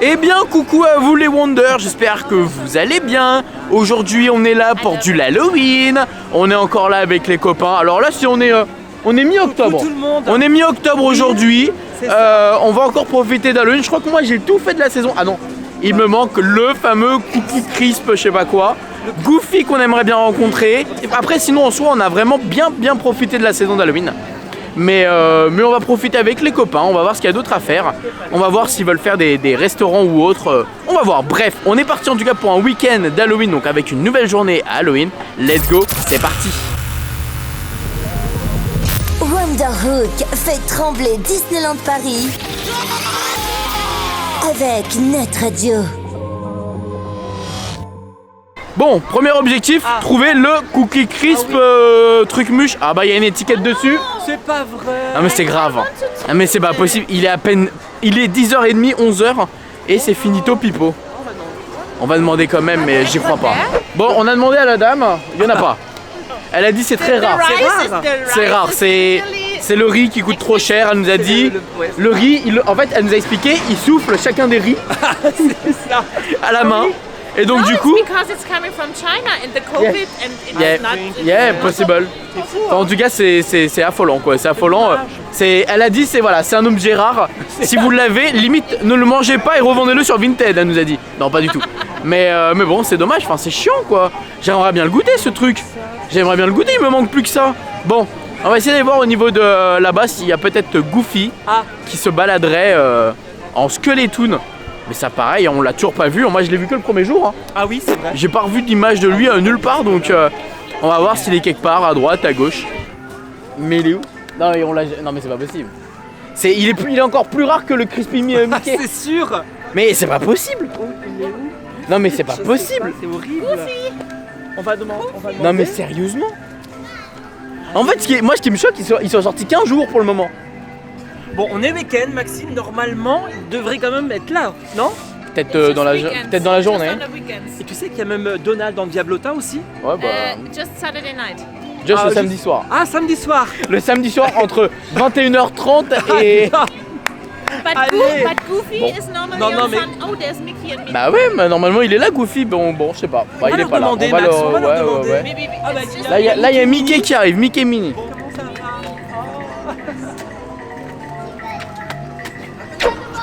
Eh bien, coucou à vous les Wonders, j'espère que vous allez bien. Aujourd'hui, on est là pour du Halloween. On est encore là avec les copains. Alors là, si on est mi-octobre. Coucou tout le monde. On est mi-octobre aujourd'hui. C'est On va encore profiter d'Halloween. Je crois que moi, j'ai tout fait de la saison. Ah non, il me manque le fameux Cookie Crisp, je sais pas quoi. Goofy qu'on aimerait bien rencontrer. Et après, sinon, en soi, on a vraiment bien profité de la saison d'Halloween. Mais on va profiter avec les copains, on va voir ce qu'il y a d'autre à faire. On va voir s'ils veulent faire des restaurants ou autre. On va voir. Bref, on est parti en tout cas pour un week-end d'Halloween, donc avec une nouvelle journée à Halloween. Let's go, c'est parti. Wonderhook fait trembler Disneyland Paris avec Net Radio. Bon, premier objectif, trouver le Cookie Crisp truc mûche. Ah bah il y a une étiquette dessus. C'est pas vrai. Ah mais c'est grave. Ah mais c'est pas possible, il est 10h30, 11h et c'est finito pipo. On va demander quand même mais j'y crois pas. Bon, on a demandé à la dame, il y en a pas. Elle a dit c'est très rare. C'est rare, c'est le riz qui coûte trop cher, elle nous a dit. Le riz, en fait elle nous a expliqué, il souffle chacun des riz C'est ça. à la main. Et donc No, du coup, it's because it's coming from China and the COVID and it's not. possible. Enfin, en tout cas, c'est affolant quoi. C'est affolant. Elle a dit c'est un objet rare. Si vous l'avez, limite ne le mangez pas et revendez-le sur Vinted. Elle nous a dit. Non, pas du tout. Mais bon, c'est dommage. Enfin, c'est chiant quoi. J'aimerais bien le goûter ce truc. J'aimerais bien le goûter. Il me manque plus que ça. Bon, on va essayer d'aller voir au niveau de là-bas s'il y a peut-être Goofy qui se baladerait en Skeletoon. Mais ça pareil, on l'a toujours pas vu, moi je l'ai vu que le premier jour. Ah oui, c'est vrai. J'ai pas revu d'image de lui nulle part, donc on va voir s'il est quelque part, à droite, à gauche. Mais il est où? Non mais c'est pas possible. Il est encore plus rare que le Crispy Mickey. C'est sûr. Mais c'est pas possible. Non mais c'est pas possible. C'est horrible. On va demander. Non mais sérieusement. En fait, ce qui me choque, ils sont sortis qu'un jour pour le moment. Bon, on est week-end, Maxime. Normalement, il devrait quand même être là, non? Peut-être dans la journée. Et tu sais qu'il y a même Donald dans Diablota aussi? Ouais bah. Just Saturday night. Juste le samedi soir. Ah, samedi soir. Le samedi soir entre 21h30 et. But Goofy Bon. is normally Non, on mais- Sun. Oh, there's Mickey and Minnie. Bah ouais, mais normalement il est là Goofy, bon je sais pas. Bah, il est pas là. demander, Max, on va leur demander. ouais. Maybe Ah, bah, it's just Là il y a Mickey qui arrive, Mickey Minnie. Comment ça va?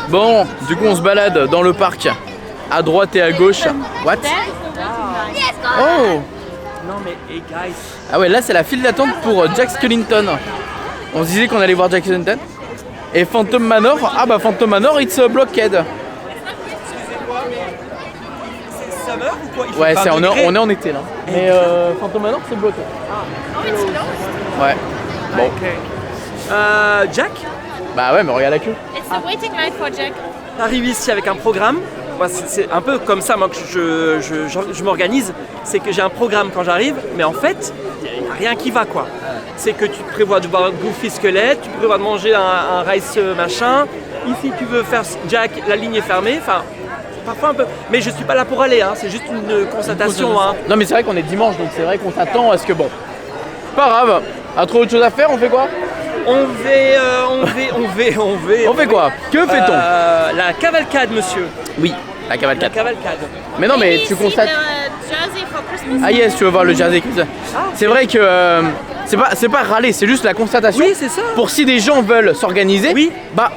Bon, du coup on se balade dans le parc, à droite et à gauche. What? Oh! Non mais, hey guys. Ah ouais, là c'est la file d'attente pour Jack Skellington. On se disait qu'on allait voir Jack Skellington. Et Phantom Manor, ah bah Phantom Manor it's blocked. Excusez-moi, mais c'est summer ou quoi? Il fait Ouais, 20 on degrés. est en été là. Mais Phantom Manor c'est bloqué. Oh, it's closed. Ouais. Bon. Ok. Jack, Bah ouais, mais regarde la queue. It's the waiting line for Jack. t'arrives ici avec un programme. Moi, c'est un peu comme ça moi que je m'organise. C'est que j'ai un programme quand j'arrive, mais en fait, il n'y a rien qui va quoi. C'est que tu prévois de boire Goofy squelette, tu prévois de manger un rice machin. Ici, tu veux faire Jack, la ligne est fermée. Enfin, parfois un peu. Mais je suis pas là pour aller, hein. C'est juste une constatation. Hein. Non mais c'est vrai qu'on est dimanche, donc c'est vrai qu'on s'attend à ce que bon. Pas grave. À trop autre chose à faire, on fait quoi? On fait On fait quoi? Que fait-on? La cavalcade, monsieur. Oui, la La cavalcade. cavalcade. Mais non mais Maybe tu see constates. the jersey for Christmas. Ah yes, tu veux voir le jersey Christmas. C'est vrai que c'est pas râler, c'est juste la constatation. Oui, c'est ça. Pour si des gens veulent s'organiser, Oui. bah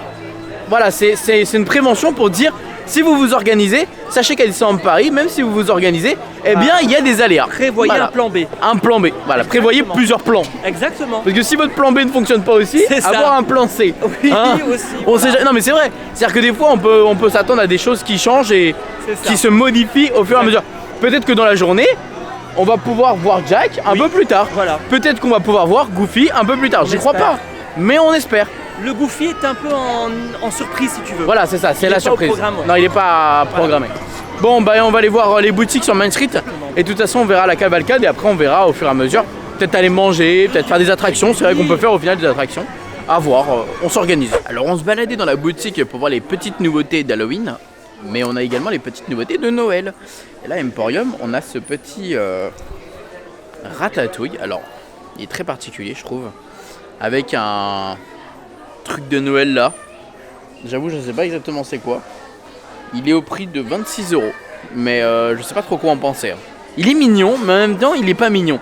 voilà, c'est une prévention pour dire si vous vous organisez, sachez qu'à Disneyland Paris, même si vous vous organisez, eh bien il y a des aléas. Prévoyez Voilà. un plan B. Un plan B. Voilà, prévoyez plusieurs plans. Exactement. Parce que si votre plan B ne fonctionne pas aussi, C'est ça. avoir un plan C. Oui, Hein aussi. On sait jamais- Non mais c'est vrai. C'est-à-dire que des fois on peut s'attendre à des choses qui changent et C'est ça. qui se modifient au fur et à mesure. Peut-être que dans la journée, on va pouvoir voir Jack un peu plus tard. Voilà. Peut-être qu'on va pouvoir voir Goofy un peu plus tard. J'y crois espère. pas. Mais on espère. Le Goofy est un peu en surprise si tu veux. Voilà, c'est ça, c'est Il la est pas au surprise. programme, ouais. Non, il est pas programmé. Bon, bah on va aller voir les boutiques sur Main Street. Et de toute façon, on verra la cavalcade et après on verra au fur et à mesure. Peut-être aller manger, peut-être faire des attractions. C'est vrai qu'on peut faire au final des attractions. À voir, on s'organise. Alors on se baladait dans la boutique pour voir les petites nouveautés d'Halloween. Mais on a également les petites nouveautés de Noël. Et là, Emporium, on a ce petit ratatouille. Alors, il est très particulier, je trouve. Avec un truc de Noël là. J'avoue, je sais pas exactement c'est quoi. Il est au prix de 26 €. Mais je sais pas trop quoi en penser. Hein. Il est mignon, mais en même temps, il est pas mignon.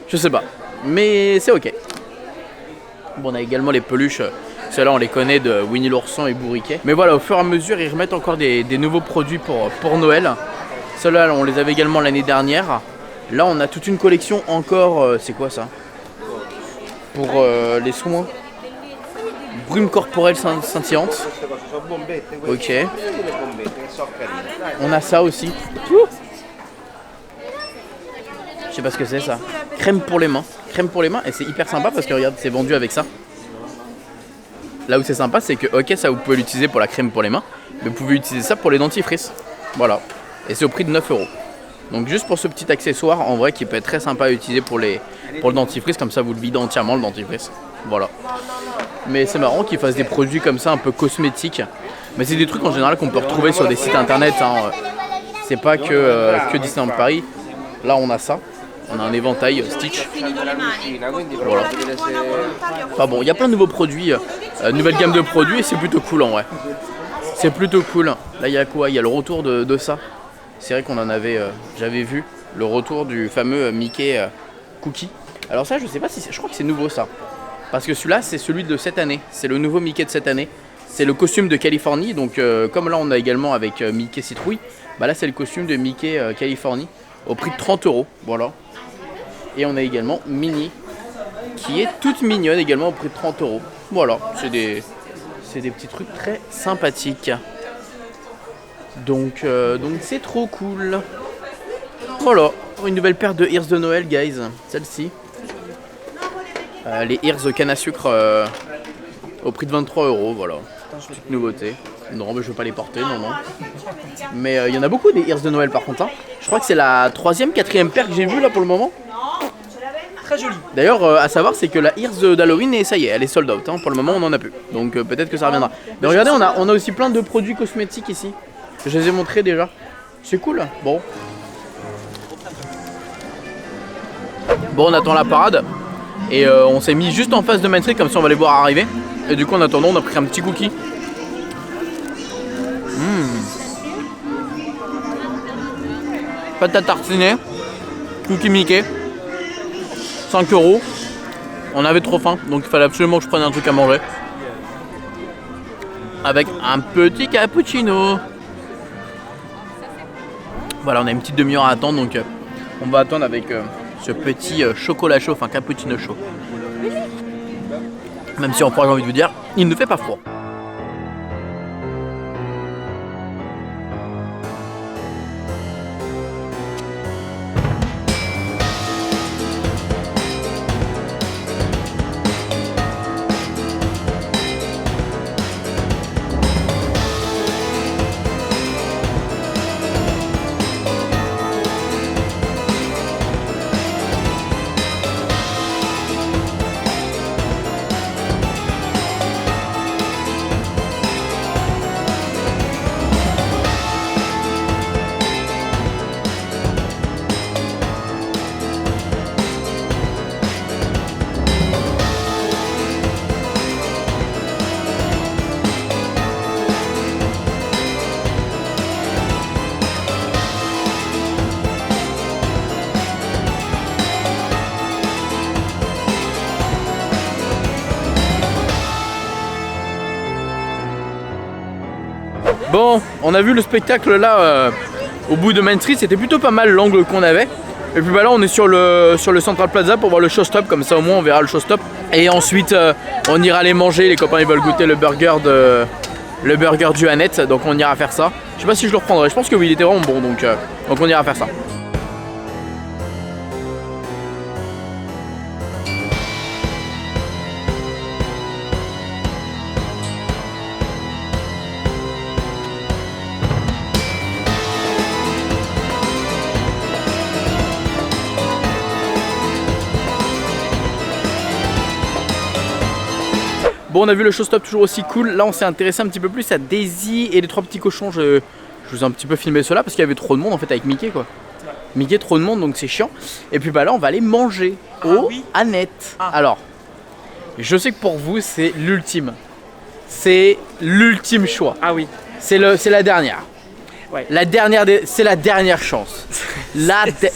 Je sais pas. Mais c'est ok. Bon, on a également les peluches. Ceux-là, on les connaît de Winnie l'ourson et Bourriquet. Mais voilà, au fur et à mesure, ils remettent encore des nouveaux produits pour Noël. Ceux-là, on les avait également l'année dernière. Là, on a toute une collection encore. C'est quoi ça? Pour les soins. Brume corporelle scintillante. Ok. On a ça aussi. Je sais pas ce que c'est ça. Crème pour les mains. Crème pour les mains et c'est hyper sympa parce que regarde, c'est vendu avec ça. Là où c'est sympa, c'est que ok, ça vous pouvez l'utiliser pour la crème pour les mains, mais vous pouvez utiliser ça pour les dentifrices. Voilà. Et c'est au prix de 9 €. Donc juste pour ce petit accessoire, en vrai, qui peut être très sympa à utiliser pour le dentifrice, comme ça vous le videz entièrement le dentifrice. Voilà. Mais c'est marrant qu'ils fassent des produits comme ça, un peu cosmétiques. Mais c'est des trucs en général qu'on peut retrouver sur des sites internet. Hein. C'est pas que Disneyland Paris. Là, on a ça. On a un éventail Stitch. Voilà. Enfin bon, il y a plein de nouveaux produits, nouvelle gamme de produits et c'est plutôt cool en vrai. C'est plutôt cool. Là, il y a quoi? Il y a le retour de ça. C'est vrai qu'on en avait, j'avais vu le retour du fameux Mickey Cookie. Alors ça, je sais pas si je crois que c'est nouveau ça. Parce que celui-là, c'est celui de cette année. C'est le nouveau Mickey de cette année. C'est le costume de Californie. Donc comme là, on a également avec Mickey Citrouille. Bah là, c'est le costume de Mickey Californie au prix de 30 €. Voilà. Et on a également Minnie qui est toute mignonne également au prix de 30 €. Voilà, c'est des petits trucs très sympathiques. Donc c'est trop cool. Voilà, une nouvelle paire de ears de Noël, guys. Celle-ci. Les ears canne à sucre au prix de 23 €. Voilà, petite nouveauté. Non, mais je veux pas les porter, non. Mais il y en a beaucoup des ears de Noël par contre. Hein. Je crois que c'est la 3e, 4e paire que j'ai vue là pour le moment. Très jolie. D'ailleurs, à savoir, c'est que la ears d'Halloween, et ça y est, elle est sold out. Hein. Pour le moment, on n'en a plus. Donc peut-être que ça reviendra. Mais regardez, on a aussi plein de produits cosmétiques ici. Je les ai montrés déjà. C'est cool. Bon, on attend la parade. Et on s'est mis juste en face de Main Street, comme ça on va les voir arriver. Et du coup, en attendant, on a pris un petit cookie. Pâte à tartiner, cookie Mickey, 5 €. On avait trop faim, donc il fallait absolument que je prenne un truc à manger. Avec un petit cappuccino. Voilà, on a une petite demi-heure à attendre, donc on va attendre avec ce petit chocolat chaud, enfin cappuccino chaud. Même si en froid, j'ai envie de vous dire, il ne fait pas froid. Bon, on a vu le spectacle là au bout de Main Street, c'était plutôt pas mal l'angle qu'on avait. Et puis bah là on est sur le Central Plaza pour voir le showstop, comme ça au moins on verra le showstop. Et ensuite on ira aller manger, les copains ils veulent goûter le burger du Annette, donc on ira faire ça. Je sais pas si je le reprendrai, je pense que oui, il était vraiment bon, donc on ira faire ça. Bon, on a vu le showstop toujours aussi cool. Là on s'est intéressé un petit peu plus à Daisy et les 3 petits cochons. Je vous ai un petit peu filmé cela parce qu'il y avait trop de monde en fait avec Mickey quoi. Mickey, trop de monde, donc c'est chiant. Et puis bah là on va aller manger au Annette. Alors, je sais que pour vous c'est l'ultime. C'est l'ultime choix. Ah oui. C'est la dernière. Ouais. C'est la dernière chance.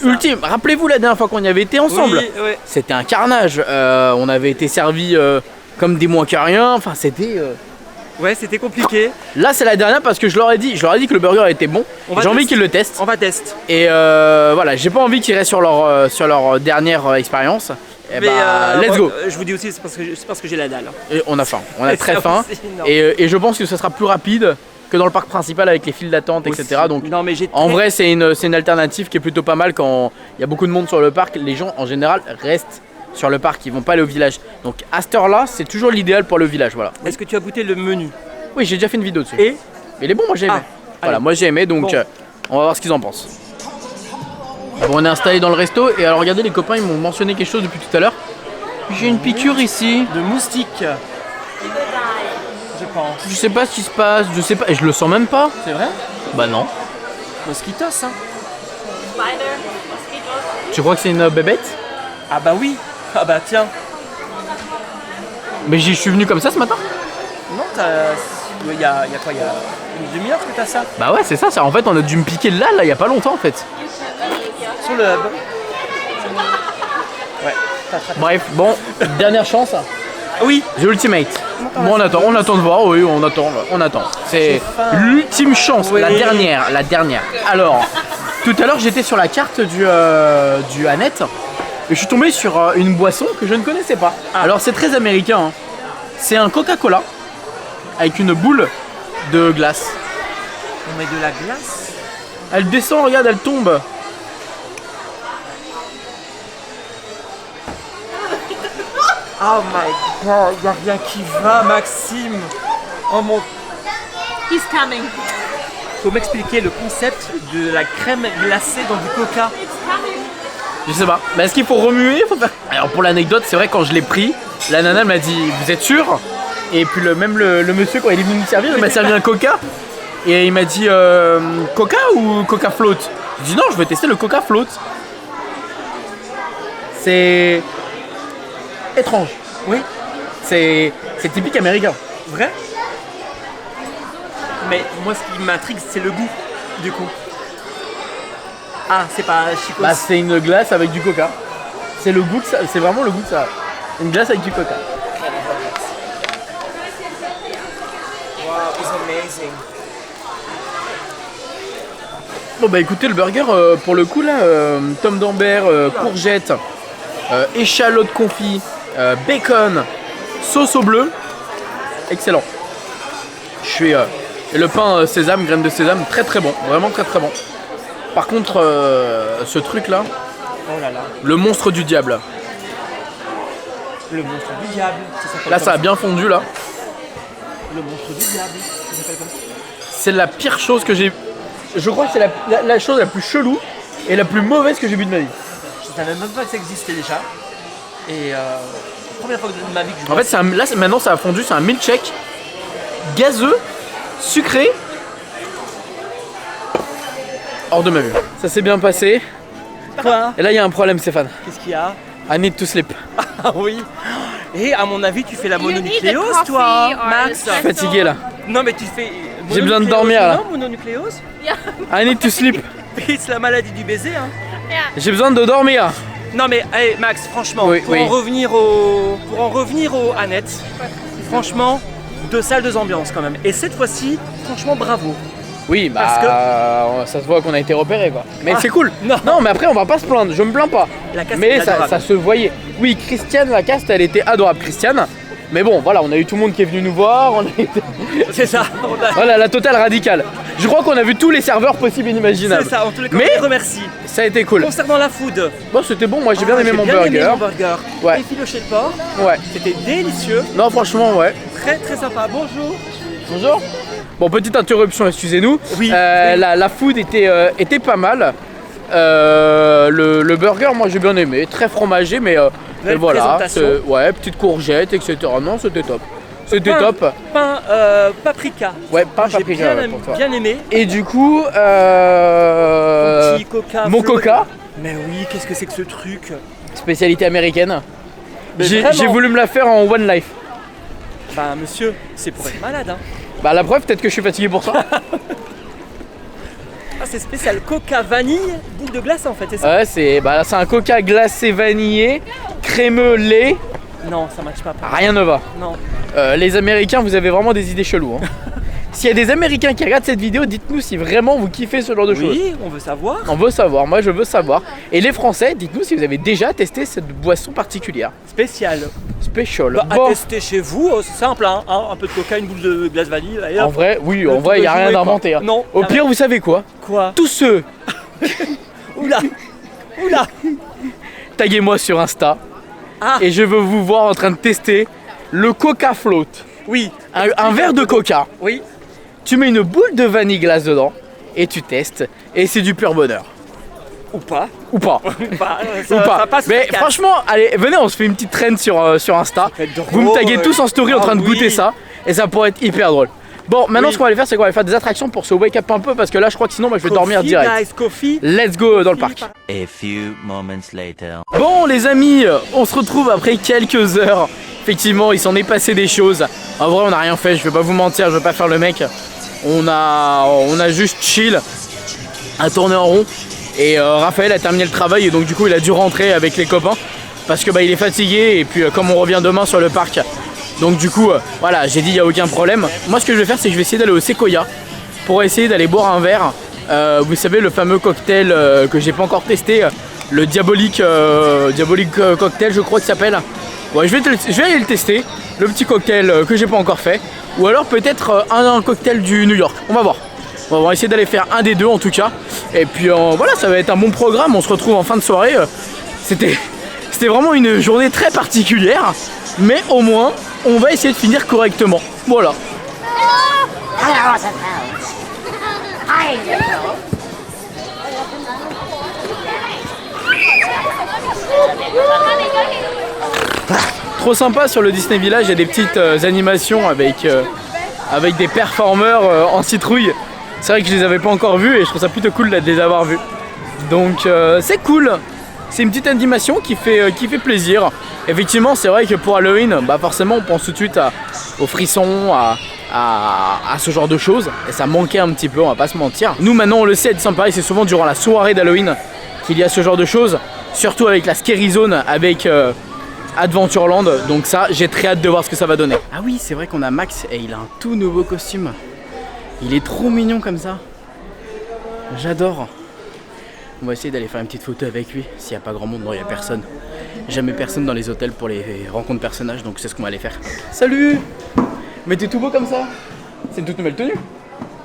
Ultime. Rappelez-vous la dernière fois qu'on y avait été ensemble. Oui, ouais. C'était un carnage. On avait été servis comme des moins que rien. Enfin, c'était. Ouais, c'était compliqué. Là, c'est la dernière parce que je leur ai dit que le burger était bon. J'ai envie qu'ils le testent. On va tester. Et voilà, j'ai pas envie qu'ils restent sur leur dernière expérience. Et let's go. Je vous dis aussi, c'est parce que j'ai la dalle. Et on a faim. On a très faim. Aussi, Et je pense que ce sera plus rapide que dans le parc principal avec les files d'attente, etc. Donc, non, mais en vrai, c'est une alternative qui est plutôt pas mal quand il y a beaucoup de monde sur le parc. Les gens, en général, restent sur le parc, ils vont pas aller au village. Donc à cette heure-là, c'est toujours l'idéal pour le village, voilà. Est-ce que tu as goûté le menu? Oui, j'ai déjà fait une vidéo dessus. Et mais il est bon, moi j'ai aimé. Voilà, allez. moi j'ai aimé, donc Bon. on va voir ce qu'ils en pensent. Bon, on est installé dans le resto et alors regardez, les copains ils m'ont mentionné quelque chose depuis tout à l'heure. J'ai une piqûre ici. de moustique. Je pense. Je sais pas ce qui se passe, je sais pas, et je le sens même pas. C'est vrai? Bah non. Mosquitos, hein. Spider, mosquitoes. Tu crois que c'est une bébête? Ah bah oui. Ah bah tiens. Mais je suis venu comme ça ce matin. Non, il y a quoi? Il y a une demi-heure que t'as ça? Bah ouais, c'est ça, en fait on a dû me piquer là, il y a pas longtemps en fait. Sur le hub. Ouais. Bref, bon, dernière chance. Oui. The Ultimate. Bon, on attend de voir, oui, on attend. C'est l'ultime chance, Oui. la dernière. Alors, tout à l'heure j'étais sur la carte du Annette et je suis tombé sur une boisson que je ne connaissais pas. Alors c'est très américain, hein. C'est un Coca-Cola avec une boule de glace. On met de la glace. Elle descend, regarde, elle tombe. Oh my god, y a rien qui va, Maxime. Oh mon... He's coming. Faut m'expliquer le concept de la crème glacée dans du coca. It's coming. Je sais pas. Mais est-ce qu'il faut remuer? Alors pour l'anecdote, c'est vrai quand je l'ai pris, la nana m'a dit vous êtes sûr? Et puis le monsieur quand il est venu me servir, il m'a servi un coca. Et il m'a dit coca ou coca float? Je dis non, je veux tester le coca float. C'est étrange. Oui. C'est typique américain. Vrai? Mais moi ce qui m'intrigue c'est le goût du coup. Ah, c'est pas Chicos. Bah c'est une glace avec du coca. C'est le goût de ça, c'est vraiment le goût de ça. Une glace avec du coca. Wow, it's amazing. Bon bah écoutez, le burger pour le coup là, tomme d'Ambert, courgette, échalote confit, bacon, sauce au bleu, excellent. Je suis et le pain sésame, graines de sésame, très très bon, vraiment très très bon. Par contre, ce truc là, Oh là là. le monstre du diable. Le monstre du diable. Ça s'appelle Là comme ça a bien fondu là. Le monstre du diable. Ça s'appelle comme ça. C'est la pire chose que j'ai. Je crois que c'est la chose la plus chelou et la plus mauvaise que j'ai vue de ma vie. Je savais même pas que ça existait déjà. Et première fois de ma vie que je En vois fait, maintenant ça a fondu, c'est un milkshake gazeux, sucré. Hors de ma vue. Ça s'est bien passé. quoi. Et là, il y a un problème, Stéphane. Qu'est-ce qu'il y a? I need to sleep. Ah oui. Et à mon avis, tu fais la You need a mononucléose, coffee toi, or Max. Je suis fatigué là. Non, mais tu fais. J'ai besoin de mononucléose, dormir, là. Non, mononucléose. Yeah. I need to sleep. C'est la maladie du baiser, hein. Yeah. J'ai besoin de dormir. Non, mais hey, Max, franchement, Oui, pour oui. en revenir au Annette, franchement, deux salles, deux ambiances quand même. Et cette fois-ci, franchement, bravo. Oui, bah Parce ça se voit qu'on a été repéré quoi. Mais Ah, c'est cool. non. Mais après on va pas se plaindre, je me plains pas. La caste Mais est ça adorable. se voyait. Oui, Christiane, la caste, elle était adorable, Christiane. Mais bon, voilà, on a eu tout le monde qui est venu nous voir. On a été... C'est ça. Voilà, la totale radicale. Je crois qu'on a vu tous les serveurs possibles et inimaginables. C'est ça, en tous les cas, Mais on les remercie. ça a été cool. Concernant la food, Bon, c'était bon, moi j'ai bien aimé mon burger. Ouais. Et filoché de porc, Ouais. c'était délicieux, Non, franchement, ouais. très très sympa. Bonjour. Bonjour. Bon, petite interruption, excusez-nous. Oui. La food était pas mal. Le burger, moi j'ai bien aimé, très fromagé, mais Belle voilà. présentation. Ouais, petite courgette, etc. Non, c'était top. C'était Pain- top. Pain paprika. Ouais, pas J'ai paprika bien, ouais, pour toi. bien aimé. Et du coup, Petit coca. mon fleur- coca, Mais oui, qu'est-ce que c'est que ce truc? spécialité américaine. Mais J'ai vraiment. voulu me la faire en one life. Bah monsieur, c'est pour être malade, hein. Bah la preuve, peut-être que je suis fatigué pour ça. c'est spécial. Coca vanille, boule de glace en fait, c'est ça? Ouais, c'est un coca glacé vanillé, crémeux lait. Non, ça matche pas. Rien ne va. Non. Les Américains, vous avez vraiment des idées cheloues. Hein. S'il y a des Américains qui regardent cette vidéo, dites-nous si vraiment vous kiffez ce genre de choses. Oui, on veut savoir. On veut savoir, moi je veux savoir. Et les Français, dites-nous si vous avez déjà testé cette boisson particulière. Spécial. Special. Bah, bon. à tester chez vous, c'est simple, hein. Un peu de coca, une boule de glace vanille. Et En hop. vrai, oui, Le en tour vrai, il de n'y a rien jouer, quoi. d'inventé. Hein. Non. Au pire, vous savez quoi? Quoi? Tous ceux, Oula. Oula. taguez-moi sur Insta. Ah. Et je veux vous voir en train de tester le Coca Float. Oui. Un verre de coca. Oui. Tu mets une boule de vanille glace dedans et tu testes. Et c'est du pur bonheur. Ou pas. Ou pas. Ou pas. Ou pas. Ça passe Mais sur quatre. franchement, allez, venez, on se fait une petite traîne sur Insta. peut être drôle. Vous me taguez tous en story en Ah train de oui. goûter ça. Et ça pourrait être hyper drôle. Bon, maintenant Oui. ce qu'on va aller faire, c'est qu'on va aller faire des attractions pour se wake up un peu. Parce que là, je crois que sinon, je vais dormir Coffee, direct. Guys, coffee. Let's go dans le parc. A few moments later. Bon les amis, on se retrouve après quelques heures. Effectivement, il s'en est passé des choses. En vrai, on n'a rien fait, je vais pas vous mentir, je vais pas faire le mec. On a juste chill, à tourner en rond. Et Raphaël a terminé le travail et donc du coup il a dû rentrer avec les copains. Parce que il est fatigué et puis comme on revient demain sur le parc. Donc du coup, voilà, j'ai dit il n'y a aucun problème. Moi ce que je vais faire, c'est que je vais essayer d'aller au Sequoia pour essayer d'aller boire un verre. Vous savez, le fameux cocktail que j'ai pas encore testé, le Diabolique cocktail, je crois qu'il s'appelle. Ouais, je vais aller le tester, le petit cocktail que j'ai pas encore fait. Ou alors peut-être un cocktail du New York, on va voir. On va essayer d'aller faire un des deux en tout cas. Et puis voilà, ça va être un bon programme, on se retrouve en fin de soirée. C'était vraiment une journée très particulière, mais au moins on va essayer de finir correctement. Voilà. Trop sympa sur le Disney Village, il y a des petites animations avec des performeurs en citrouille. C'est vrai que je les avais pas encore vus et je trouve ça plutôt cool de les avoir vus. Donc c'est cool. C'est une petite animation qui fait plaisir. Effectivement, c'est vrai que pour Halloween, forcément on pense tout de suite aux frissons, à ce genre de choses. Et ça manquait un petit peu, on va pas se mentir. Nous maintenant on le sait, à Disneyland Paris, c'est souvent durant la soirée d'Halloween qu'il y a ce genre de choses. Surtout avec la Scary Zone, avec Adventureland. Donc ça, j'ai très hâte de voir ce que ça va donner. Ah oui, c'est vrai qu'on a Max et il a un tout nouveau costume. Il est trop mignon comme ça. J'adore. On va essayer d'aller faire une petite photo avec lui. S'il n'y a pas grand monde, non, il n'y a personne. Jamais personne dans les hôtels pour les rencontres personnages, donc c'est ce qu'on va aller faire. Salut! Mais t'es tout beau comme ça? C'est une toute nouvelle tenue.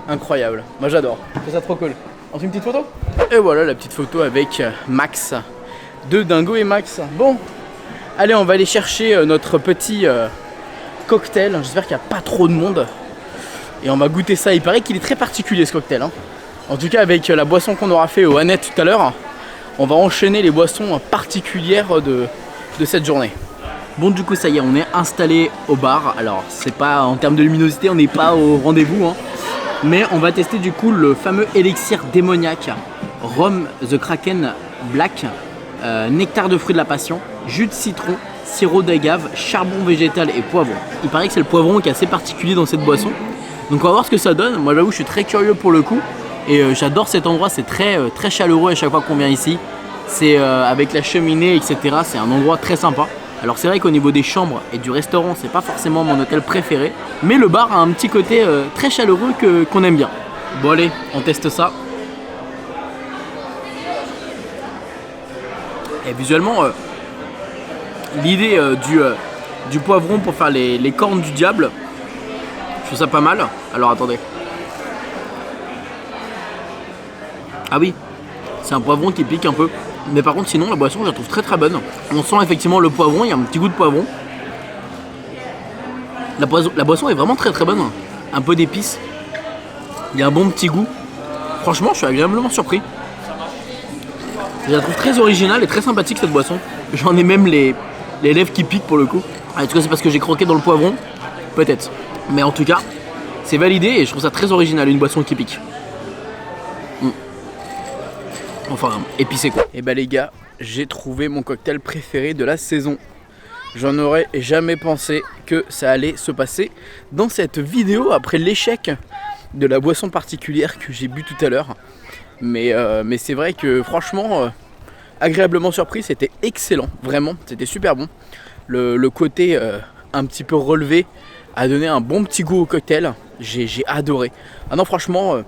Incroyable, moi j'adore, c'est ça trop cool. On fait une petite photo? Et voilà la petite photo avec Max, de Dingo et Max. Bon, allez, on va aller chercher notre petit cocktail. J'espère qu'il n'y a pas trop de monde. Et on va goûter ça, il paraît qu'il est très particulier ce cocktail. Hein. En tout cas avec la boisson qu'on aura fait au Annette tout à l'heure, on va enchaîner les boissons particulières de cette journée. Bon, du coup ça y est, on est installé au bar. Alors c'est pas en termes de luminosité, on n'est pas au rendez-vous hein. Mais on va tester du coup le fameux élixir démoniaque, rhum The Kraken Black, nectar de fruits de la passion, jus de citron, sirop d'agave, charbon végétal et poivron. Il paraît que c'est le poivron qui est assez particulier dans cette boisson. Donc on va voir ce que ça donne. Moi j'avoue je suis très curieux pour le coup. Et j'adore cet endroit, c'est très chaleureux à chaque fois qu'on vient ici. C'est avec la cheminée, etc. C'est un endroit très sympa. Alors c'est vrai qu'au niveau des chambres et du restaurant, c'est pas forcément mon hôtel préféré. Mais le bar a un petit côté très chaleureux qu'on aime bien. Bon allez, on teste ça. Et visuellement, l'idée du poivron pour faire les cornes du diable, je trouve ça pas mal. Alors attendez. Ah oui, c'est un poivron qui pique un peu. Mais par contre sinon la boisson je la trouve très très bonne. On sent effectivement le poivron, il y a un petit goût de poivron. La boisson est vraiment très très bonne. Un peu d'épices. Il y a un bon petit goût. Franchement je suis agréablement surpris. Je la trouve très originale et très sympathique cette boisson. J'en ai même les lèvres qui piquent pour le coup. En tout cas c'est parce que j'ai croqué dans le poivron. Peut-être. Mais en tout cas c'est validé et je trouve ça très original, une boisson qui pique. Enfin, épicé quoi. Et bah les gars, j'ai trouvé mon cocktail préféré de la saison. J'en aurais jamais pensé que ça allait se passer dans cette vidéo après l'échec de la boisson particulière que j'ai bu tout à l'heure. Mais c'est vrai que franchement, agréablement surpris, c'était excellent, vraiment, c'était super bon. Le côté un petit peu relevé a donné un bon petit goût au cocktail, j'ai adoré. Ah non franchement,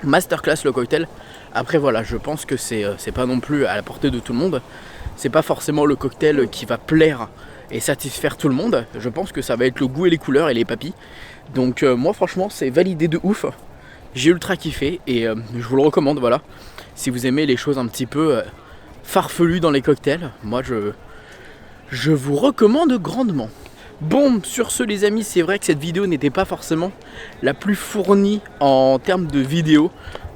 masterclass le cocktail. Après voilà, je pense que c'est pas non plus à la portée de tout le monde. C'est pas forcément le cocktail qui va plaire et satisfaire tout le monde. Je pense que ça va être le goût et les couleurs et les papilles. Donc moi franchement c'est validé de ouf. J'ai ultra kiffé et je vous le recommande, voilà. Si vous aimez les choses un petit peu farfelues dans les cocktails, moi je vous recommande grandement. Bon, sur ce les amis, c'est vrai que cette vidéo n'était pas forcément la plus fournie en termes de vidéo.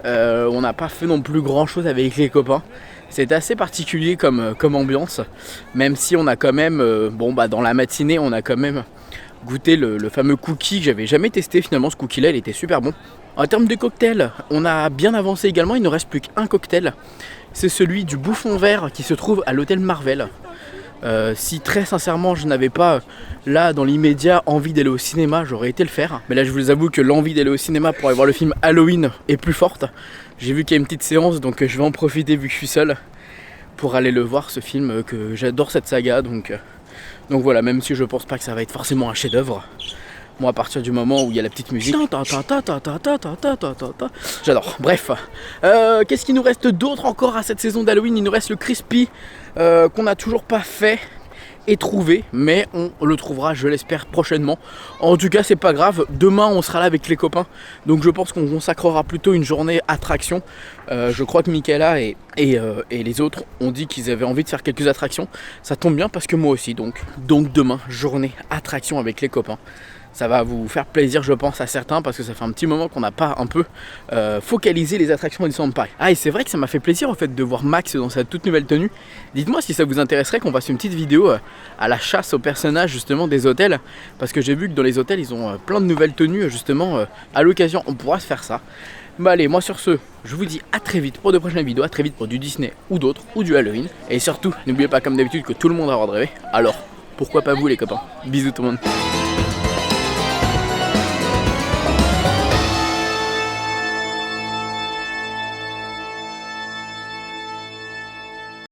On n'a pas fait non plus grand chose avec les copains. C'était assez particulier comme ambiance, même si on a quand même, dans la matinée on a quand même goûté le fameux cookie que j'avais jamais testé finalement. Ce cookie là il était super bon. En termes de cocktail, on a bien avancé également, il ne reste plus qu'un cocktail. C'est celui du bouffon vert qui se trouve à l'hôtel Marvel. Si très sincèrement je n'avais pas là dans l'immédiat envie d'aller au cinéma, j'aurais été le faire. Mais là je vous avoue que l'envie d'aller au cinéma pour aller voir le film Halloween est plus forte. J'ai vu qu'il y a une petite séance, donc je vais en profiter vu que je suis seul pour aller le voir, ce film, que j'adore cette saga. Donc voilà, même si je pense pas que ça va être forcément un chef d'œuvre. Moi à partir du moment où il y a la petite musique, j'adore. Bref, qu'est-ce qu'il nous reste d'autre encore à cette saison d'Halloween? Il nous reste le crispy qu'on n'a toujours pas fait et trouvé, mais on le trouvera, je l'espère, prochainement. En tout cas c'est pas grave, demain on sera là avec les copains, donc je pense qu'on consacrera plutôt une journée attraction. Je crois que Michaela et les autres ont dit qu'ils avaient envie de faire quelques attractions. Ça tombe bien parce que moi aussi, donc demain journée attraction avec les copains. Ça va vous faire plaisir je pense à certains, parce que ça fait un petit moment qu'on n'a pas un peu focalisé les attractions Disneyland Paris. Ah, et c'est vrai que ça m'a fait plaisir en fait de voir Max dans sa toute nouvelle tenue. Dites-moi si ça vous intéresserait qu'on fasse une petite vidéo à la chasse aux personnages justement des hôtels, parce que j'ai vu que dans les hôtels ils ont plein de nouvelles tenues justement. À l'occasion on pourra se faire ça. Bah allez, moi sur ce, je vous dis à très vite pour de prochaines vidéos, à très vite pour du Disney ou d'autres, ou du Halloween. Et surtout, n'oubliez pas comme d'habitude que tout le monde a le droit de rêver, alors pourquoi pas vous les copains. Bisous tout le monde.